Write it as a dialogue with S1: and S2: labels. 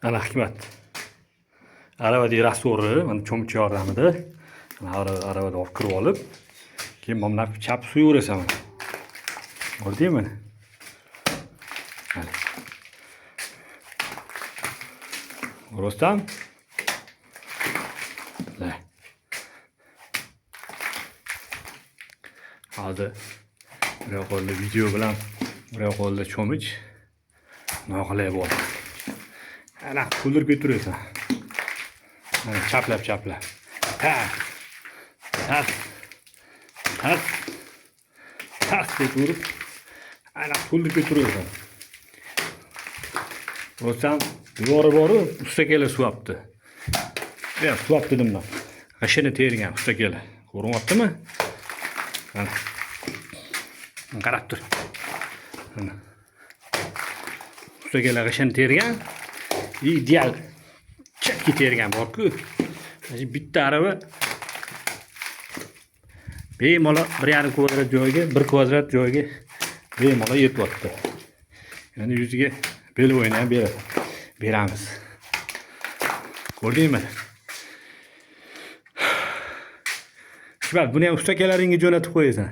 S1: Ana Hikmat. Aravadagi rastorni mana cho'mich yordamida aravada olib kirib olib, keyin mana bunaqa chap suyaverasan. Ko'rdingmi? Mana. Rostam. Hozir bir qo'lda video bilan, bir qo'lda cho'mich noqulay bo'ldi. Ana kuldirib ketirasan. Mana chaplab. Tas deb urib, ana kuldirib ketirasan. Rostam yori borib, ustakela suvapti. Ya, suvapti dedim. G'ishini tergan ustakela. Ko'ryaptimi? Mana. Qarab tur. Mana. Ustakela g'ishini tergan. Ideal. Chakki tergan bor-ku. Bitta arava bemalol 1,5 kvadrat joyga, 1 kvadrat joyga bemalol yetyapti. Ya'ni yuziga bel o'ynab beramiz. Ko'rdingmi? Shular buni ham ustakalaringga jo'natib qo'yasan.